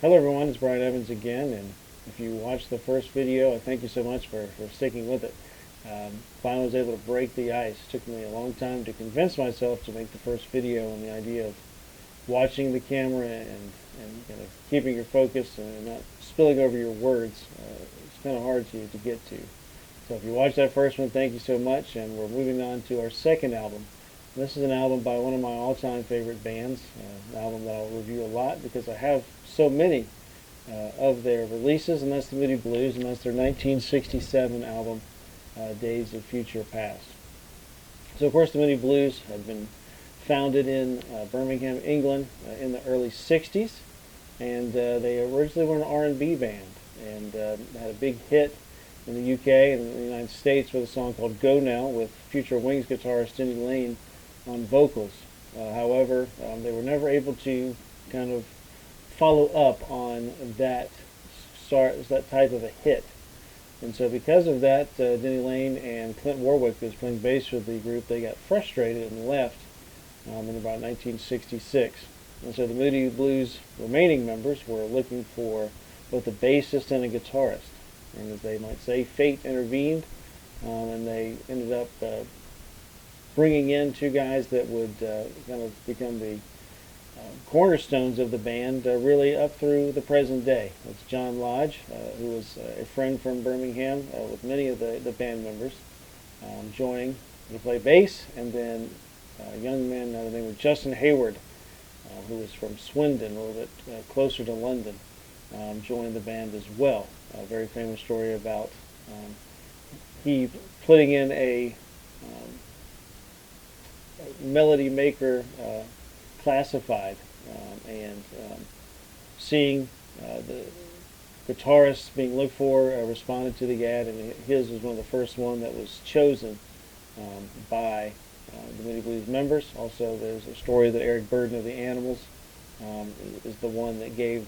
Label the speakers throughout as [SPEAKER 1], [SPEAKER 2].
[SPEAKER 1] Hello everyone, it's Brian Evans again, and if you watched the first video, thank you so much for sticking with it. Finally was able to break the ice. It took me a long time to convince myself to make the first video, and the idea of watching the camera and kind of keeping your focus and not spilling over your words, it's kind of hard to get to. So if you watched that first one, thank you so much, and we're moving on to our second album. This is an album by one of my all-time favorite bands, an album that I'll review a lot because I have so many of their releases, and that's the Moody Blues, and that's their 1967 album, Days of Future Past. So of course the Moody Blues had been founded in Birmingham, England in the early 60s, and they originally were an R&B band, and had a big hit in the UK and in the United States with a song called Go Now with future Wings guitarist Denny Laine on vocals. However, they were never able to kind of follow up on that type of a hit. And so because of that, Denny Laine and Clint Warwick, who was playing bass with the group, they got frustrated and left in about 1966. And so the Moody Blues remaining members were looking for both a bassist and a guitarist. And as they might say, fate intervened, and they ended up bringing in two guys that would kind of become the cornerstones of the band really up through the present day. It's John Lodge, who was a friend from Birmingham with many of the band members, joining to play bass, and then a young man by the name of Justin Hayward, who was from Swindon, a little bit closer to London, joined the band as well. A very famous story about he putting in a melody maker classified and seeing the guitarists being looked for responded to the ad, and his was one of the first one that was chosen by the Moody Blues members. Also, there's a story that Eric Burden of the Animals is the one that gave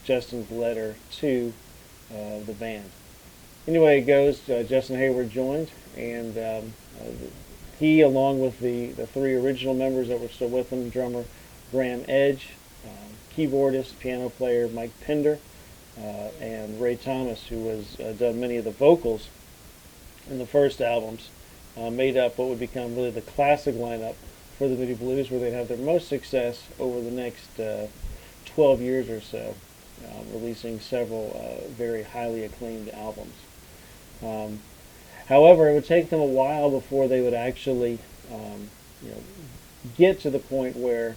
[SPEAKER 1] Justin's letter to the band. Anyway, it goes, Justin Hayward joined, and he, along with the three original members that were still with him, drummer Graham Edge, keyboardist, piano player Mike Pender, and Ray Thomas, who has done many of the vocals in the first albums, made up what would become really the classic lineup for the Moody Blues, where they'd have their most success over the next 12 years or so, releasing several very highly acclaimed albums. However, it would take them a while before they would actually get to the point where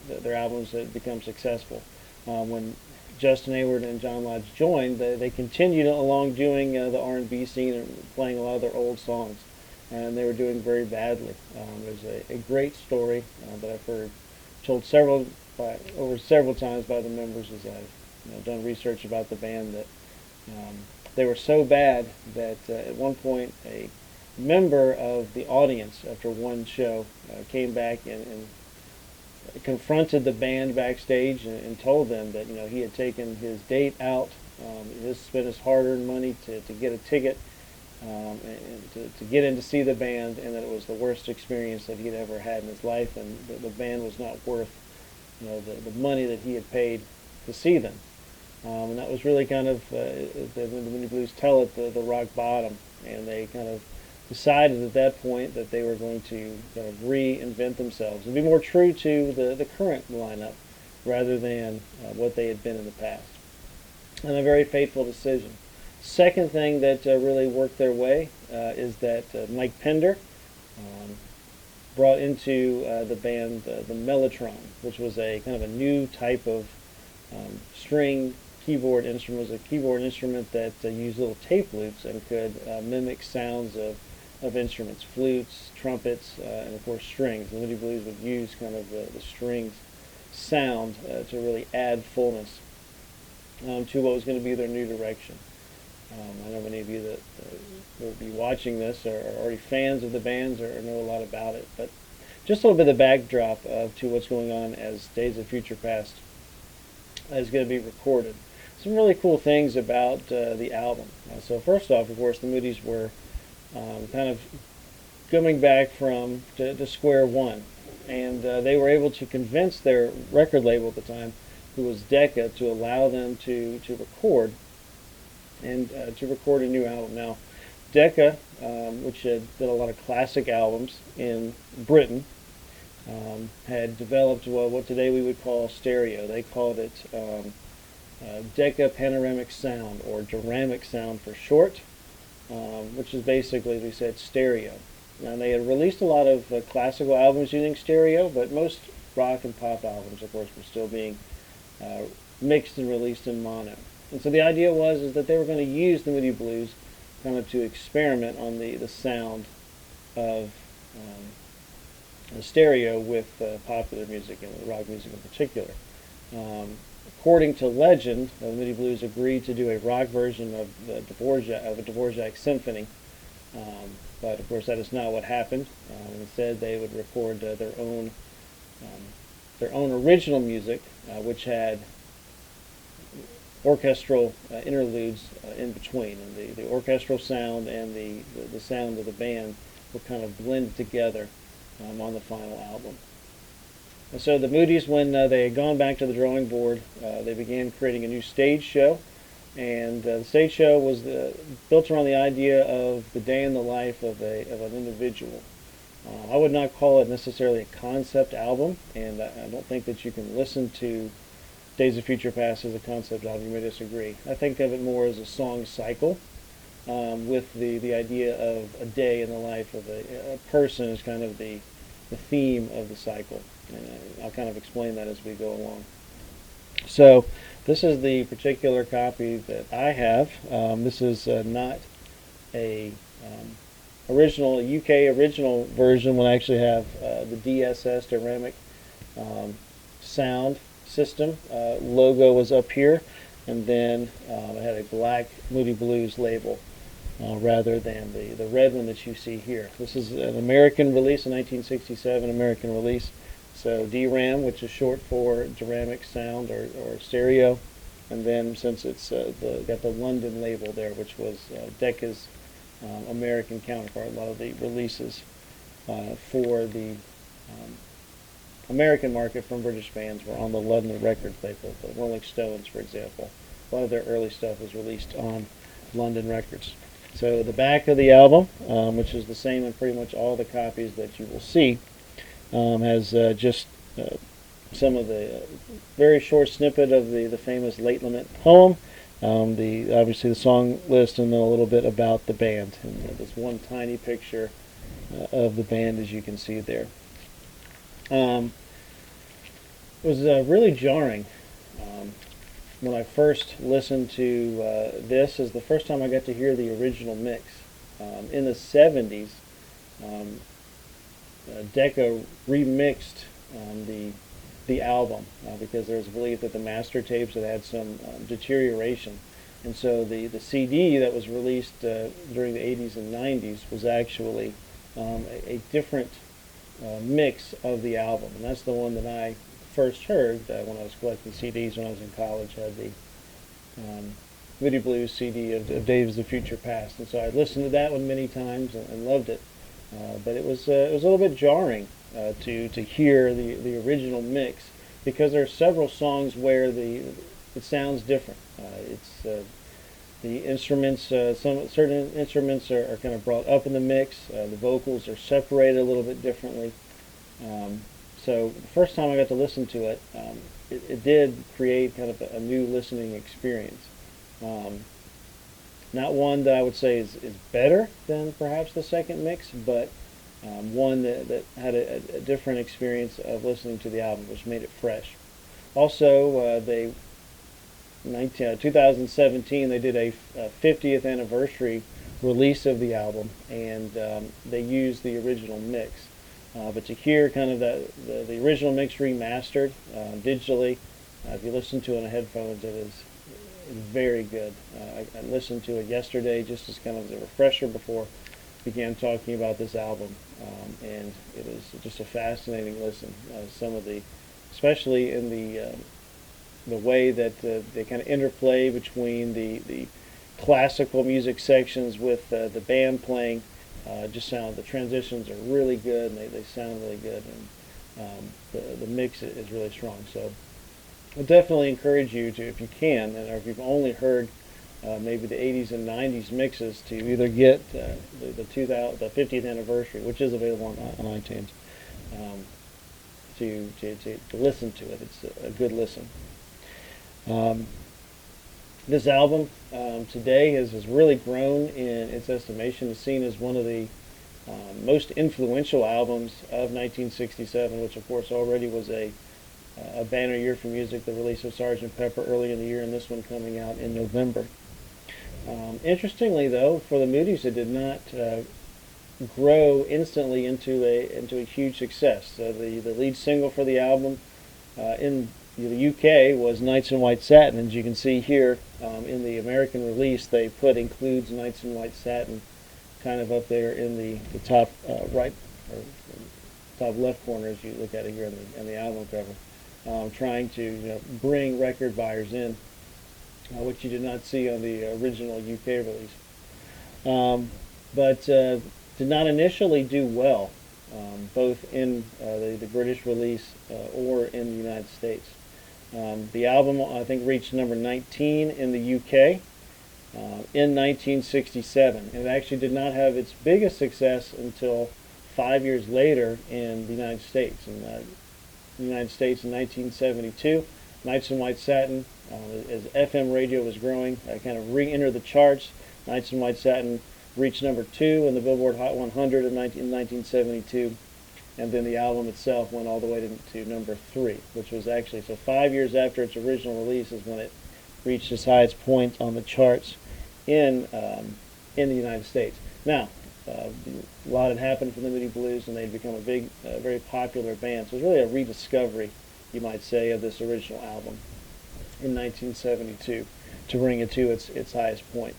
[SPEAKER 1] their albums had become successful. When Justin Hayward and John Lodge joined, they continued along doing the R&B scene and playing a lot of their old songs, and they were doing very badly. There's a great story that I've heard told over several times by the members as I've done research about the band, that they were so bad that at one point a member of the audience after one show came back and confronted the band backstage and told them that he had taken his date out, he spent his hard-earned money to get a ticket and to get in to see the band, and that it was the worst experience that he'd ever had in his life, and the band was not worth the money that he had paid to see them. And that was really kind of, the Moody Blues tell it, the rock bottom, and they kind of decided at that point that they were going to kind of reinvent themselves and be more true to the current lineup rather than what they had been in the past. And a very fateful decision. Second thing that really worked their way is that Mike Pender brought into the band the Mellotron, which was a kind of a new type of string keyboard instrument. It was a keyboard instrument that used little tape loops and could mimic sounds of instruments, flutes, trumpets, and of course strings. The Moody Blues would use kind of the strings sound to really add fullness to what was going to be their new direction. I know many of you that will be watching this are already fans of the bands or know a lot about it, but just a little bit of the backdrop to what's going on as Days of Future Past is going to be recorded. Some really cool things about the album. So first off, of course, the Moody's were kind of coming back to square one, and they were able to convince their record label at the time who was Decca, to allow them to record and to record a new album. Now, Decca, which did a lot of classic albums in Britain, had developed what today we would call stereo. They called it Decca Panoramic Sound, or Duramic Sound for short, which is basically, as we said, stereo. Now, they had released a lot of classical albums using stereo, but most rock and pop albums, of course, were still being mixed and released in mono. And so the idea was that they were going to use the Moody Blues kind of to experiment on the sound of stereo with popular music and rock music in particular. According to legend, the Moody Blues agreed to do a rock version of a Dvorak symphony, but of course that is not what happened. Instead, they would record their own original music, which had orchestral interludes in between, and the orchestral sound and the sound of the band were kind of blended together on the final album. And so the Moody's, when they had gone back to the drawing board, they began creating a new stage show, and the stage show was built around the idea of the day in the life of an individual. I would not call it necessarily a concept album, and I don't think that you can listen to Days of Future Past as a concept album. You may disagree. I think of it more as a song cycle, with the idea of a day in the life of a person as kind of the theme of the cycle. And I'll kind of explain that as we go along. So this is the particular copy that I have. This is not a UK original version. We'll actually have the DSS, Duramic Sound System logo was up here, and then it had a black Moody Blues label rather than the red one that you see here. This is an American release, a 1967 American release. So DRAM, which is short for Duramic Sound or stereo, and then since it's got the London label there, which was Decca's American counterpart. A lot of the releases for the American market from British bands were on the London Records label. The Rolling Stones, for example, a lot of their early stuff was released on London Records. So the back of the album, which is the same in pretty much all the copies that you will see, has just some of the very short snippet of the famous Late Lament poem, obviously the song list, and then a little bit about the band. And there's one tiny picture of the band, as you can see there. It was really jarring when I first listened to this. Is the first time I got to hear the original mix. In the 70s, Decca remixed the album because there was a belief that the master tapes had some deterioration, and so the CD that was released during the 80s and 90s was actually a different mix of the album, and that's the one that I first heard when I was collecting CDs when I was in college. I had the Moody Blues CD of Days of Future Past, and so I listened to that one many times and loved it. But it was a little bit jarring to hear the original mix, because there are several songs where it sounds different. The instruments, certain instruments are kind of brought up in the mix. The vocals are separated a little bit differently. So the first time I got to listen to it, it did create kind of a new listening experience. Not one that I would say is better than perhaps the second mix, but one that had a different experience of listening to the album, which made it fresh. Also, 2017, they did a 50th anniversary release of the album, and they used the original mix. But to hear kind of the original mix remastered digitally, if you listen to it on headphones, it is very good. I listened to it yesterday just as kind of a refresher before I began talking about this album, and it was just a fascinating listen. Some of especially in the way that they kind of interplay between the classical music sections with the band playing. The transitions are really good, and they sound really good, and the mix is really strong. So I definitely encourage you to, if you can, or if you've only heard maybe the 80s and 90s mixes, to either get the 50th anniversary, which is available on iTunes, um, to listen to it. It's a good listen. Um, this album today has really grown in its estimation. It's seen as one of the most influential albums of 1967, which of course already was a banner year for music, the release of Sgt. Pepper early in the year, and this one coming out in November. Interestingly, though, for the Moody's, it did not grow instantly into a huge success. The lead single for the album in the UK was Nights in White Satin. As you can see here in the American release, they put includes Nights in White Satin kind of up there in the top right or top left corner as you look at it here in the album cover, trying to bring record buyers in, which you did not see on the original UK release. But did not initially do well, both in the British release or in the United States. The album, I think, reached number 19 in the UK in 1967. And it actually did not have its biggest success until 5 years later in the United States. In the United States in 1972, Nights in White Satin, as FM radio was growing, kind of re-entered the charts. Nights in White Satin reached number 2 in the Billboard Hot 100 in 1972, and then the album itself went all the way to number 3, which was actually, so 5 years after its original release is when it reached its highest point on the charts in the United States. Now, a lot had happened for the Moody Blues, and they'd become a big, very popular band. So it was really a rediscovery, you might say, of this original album in 1972 to bring it to its highest point.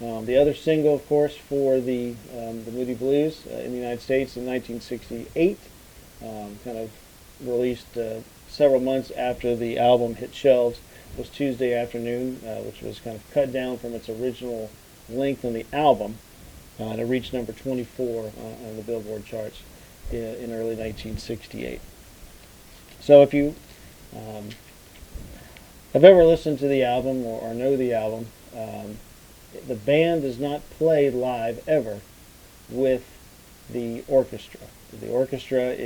[SPEAKER 1] The other single, of course, for the Moody Blues in the United States in 1968, kind of released several months after the album hit shelves, was Tuesday Afternoon, which was kind of cut down from its original length on the album. And it reached number 24 on the Billboard charts in early 1968. So if you have ever listened to the album or know the album, the band does not play live ever with the orchestra. The orchestra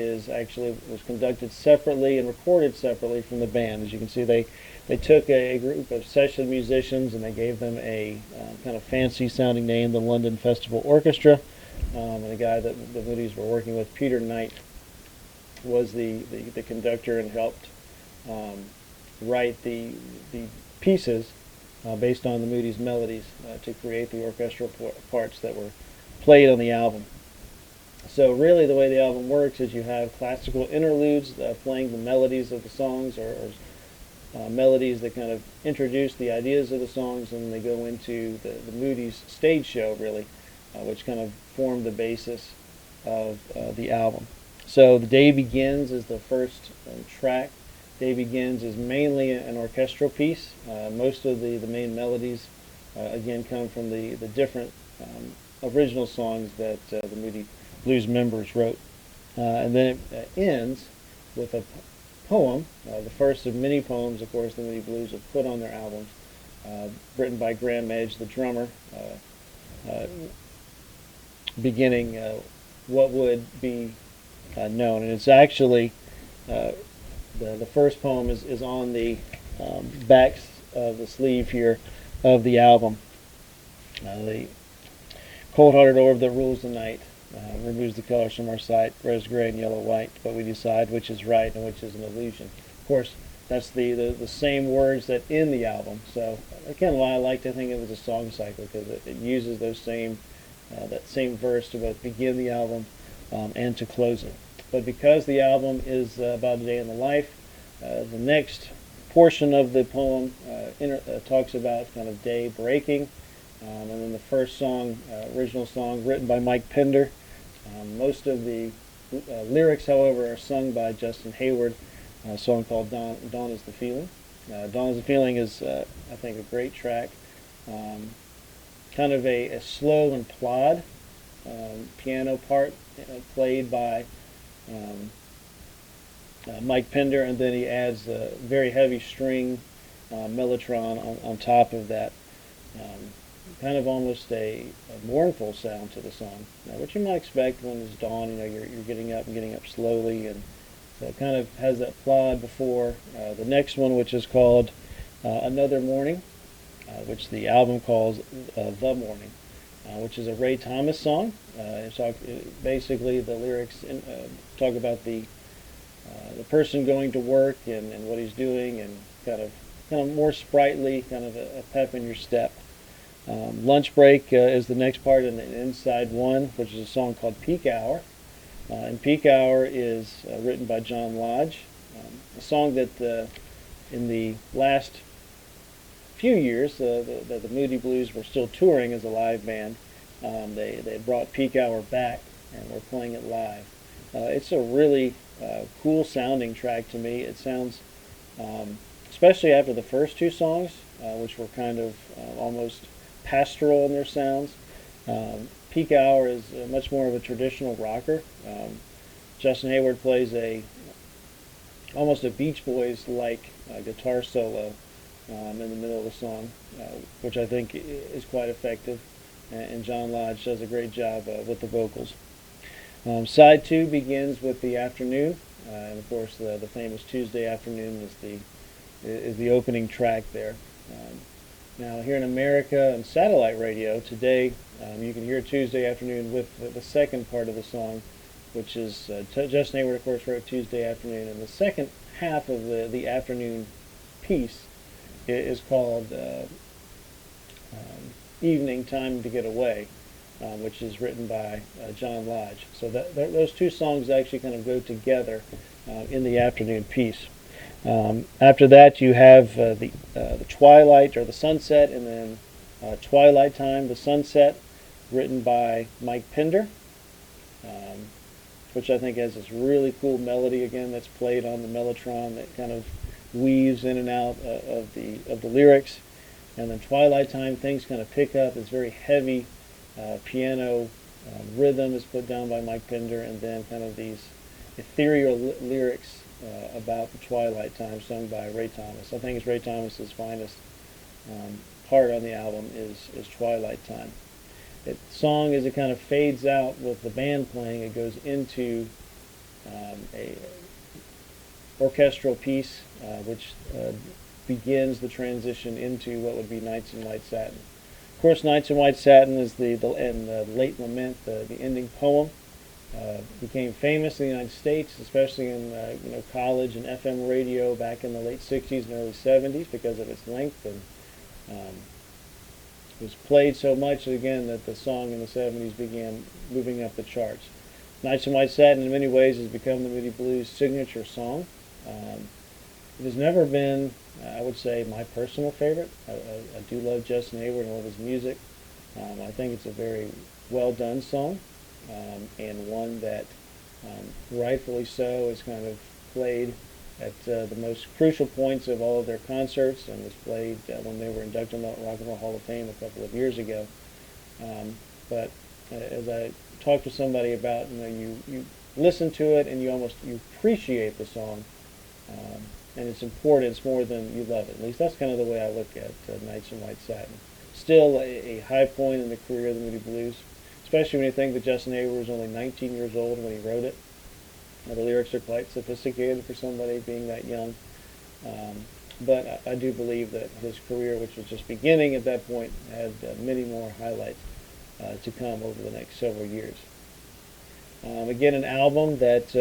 [SPEAKER 1] was conducted separately and recorded separately from the band. As you can see, they took a group of session musicians and they gave them a kind of fancy sounding name, the London Festival Orchestra. And the guy that the Moody's were working with, Peter Knight, was the conductor and helped write the pieces based on the Moody's melodies to create the orchestral parts that were played on the album. So really the way the album works is you have classical interludes playing the melodies of the songs, or melodies that kind of introduce the ideas of the songs, and they go into the Moody's stage show, really, which kind of formed the basis of the album. So The Day Begins is the first track. Day Begins is mainly an orchestral piece. Most of the main melodies, again, come from the different original songs that the Moody Blues members wrote. And then it ends with a poem, the first of many poems, of course, the Moody Blues have put on their albums, written by Graham Edge, the drummer, beginning what would be known. And it's actually, the first poem is on the backs of the sleeve here of the album. The cold-hearted orb that rules the night removes the colors from our sight, rose, gray, and yellow, white, but we decide which is right and which is an illusion. Of course, that's the same words that in the album. So again, why I like to think of it as a song cycle, because it uses those that same verse to both begin the album and to close it. But because the album is about a day in the life, the next portion of the poem talks about kind of day breaking, and then the first song, original song, written by Mike Pender. Most of the lyrics, however, are sung by Justin Hayward, a song called Dawn is the Feeling. Dawn is the Feeling is, I think, a great track. Kind of a slow and plod piano part played by Mike Pender, and then he adds a very heavy string mellotron on top of that. Kind of almost a mournful sound to the song, which you might expect when it's dawn. You're getting up and getting up slowly, and so it kind of has that plod before the next one, which is called Another Morning, which the album calls The Morning, which is a Ray Thomas song. Basically, the lyrics talk about the person going to work and what he's doing, and kind of more sprightly, kind of a pep in your step. Lunch Break is the next part in Inside One, which is a song called Peak Hour. And Peak Hour is written by John Lodge, a song that in the last few years that the Moody Blues were still touring as a live band. They brought Peak Hour back and were playing it live. It's a really cool sounding track to me. It sounds, especially after the first two songs, which were kind of almost pastoral in their sounds. Peak Hour is much more of a traditional rocker. Justin Hayward plays almost a Beach Boys-like guitar solo in the middle of the song, which I think is quite effective, and John Lodge does a great job with the vocals. Side 2 begins with The Afternoon, and of course the famous Tuesday Afternoon is the opening track there. Now here in America on satellite radio today, you can hear Tuesday Afternoon with the second part of the song, which is Justin Hayward, of course, wrote Tuesday Afternoon, and the second half of the afternoon piece is called Evening Time to Get Away, which is written by John Lodge. So those two songs actually kind of go together in the afternoon piece. After that, you have the Twilight or the Sunset, and then Twilight Time, the Sunset, written by Mike Pender, which I think has this really cool melody again that's played on the mellotron that kind of weaves in and out of the lyrics. And then Twilight Time, things kind of pick up. It's very heavy piano rhythm is put down by Mike Pender, and then kind of these ethereal lyrics about the Twilight Time sung by Ray Thomas. I think it's Ray Thomas's finest part on the album is Twilight Time. The song, as it kind of fades out with the band playing, it goes into a orchestral piece which begins the transition into what would be Nights in White Satin. Of course, Nights in White Satin is the Late Lament, the ending poem. Became famous in the United States, especially in college and FM radio back in the late 60s and early 70s because of its length, and it was played so much again that the song in the 70s began moving up the charts. Nights in White Satin in many ways has become the Moody Blues' signature song. It has never been, I would say, my personal favorite. I do love Justin Hayward and love his music. I think it's a very well done song. And one that, rightfully so, is kind of played at the most crucial points of all of their concerts, and was played when they were inducted into the Rock and Roll Hall of Fame a couple of years ago. But as I talked to somebody about, you listen to it and you appreciate the song, and its importance more than you love it. At least that's kind of the way I look at Nights in White Satin. Still a high point in the career of the Moody Blues, especially when you think that Justin Hayward was only 19 years old when he wrote it. The lyrics are quite sophisticated for somebody being that young. But I do believe that his career, which was just beginning at that point, had many more highlights to come over the next several years. Again, an album that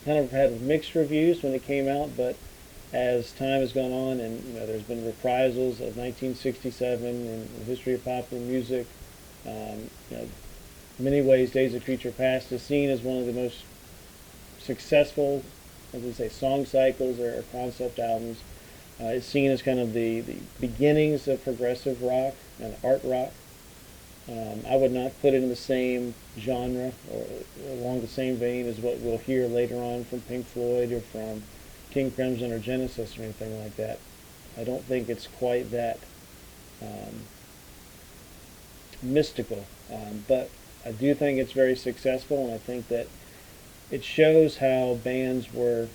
[SPEAKER 1] kind of had mixed reviews when it came out, but as time has gone on, and there's been reprisals of 1967 in the history of popular music. In many ways, Days of Future Past is seen as one of the most successful, as we say, song cycles or concept albums. It's seen as kind of the beginnings of progressive rock and art rock. I would not put it in the same genre or along the same vein as what we'll hear later on from Pink Floyd or from King Crimson or Genesis or anything like that. I don't think it's quite that mystical, but I do think it's very successful, and I think that it shows how bands were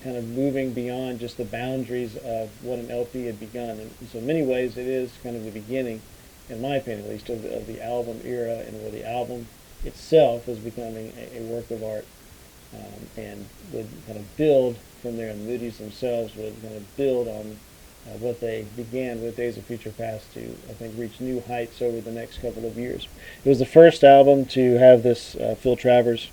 [SPEAKER 1] kind of moving beyond just the boundaries of what an LP had begun. And so in many ways it is kind of the beginning, in my opinion at least, of the album era, and where the album itself is becoming a work of art, and would kind of build from there. And the Moodies themselves would kind of build on what they began with Days of Future Past to, I think, reach new heights over the next couple of years. It was the first album to have this Phil Travers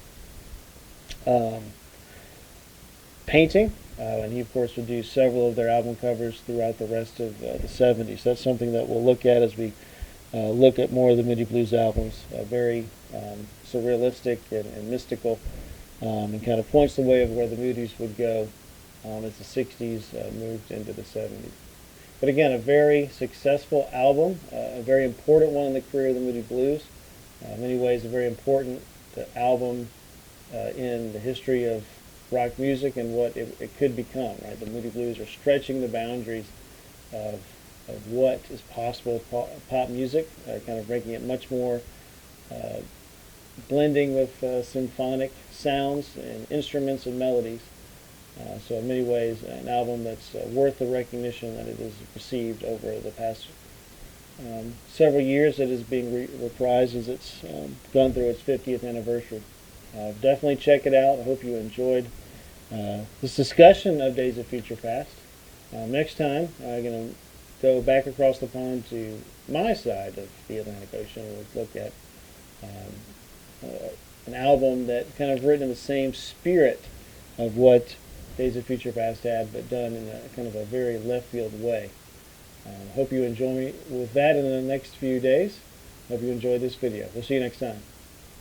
[SPEAKER 1] painting, and he of course would do several of their album covers throughout the rest of the 70s. That's something that we'll look at as we look at more of the Moody Blues albums. Very surrealistic and mystical, and kind of points the way of where the Moodies would go as the 60s moved into the 70s. But again, a very successful album, a very important one in the career of the Moody Blues. In many ways, a very important album in the history of rock music and what it could become. Right, the Moody Blues are stretching the boundaries of what is possible with pop music, kind of making it much more blending with symphonic sounds and instruments and melodies. So in many ways, an album that's worth the recognition that it has received over the past several years. It is being reprised as it's gone through its 50th anniversary. Definitely check it out. I hope you enjoyed this discussion of Days of Future Past. Next time, I'm going to go back across the pond to my side of the Atlantic Ocean, and we'll look at an album that kind of written in the same spirit of what Days of Future Past had, but done in a kind of a very left field way. Hope you enjoy me with that in the next few days. Hope you enjoyed this video. We'll see you next time.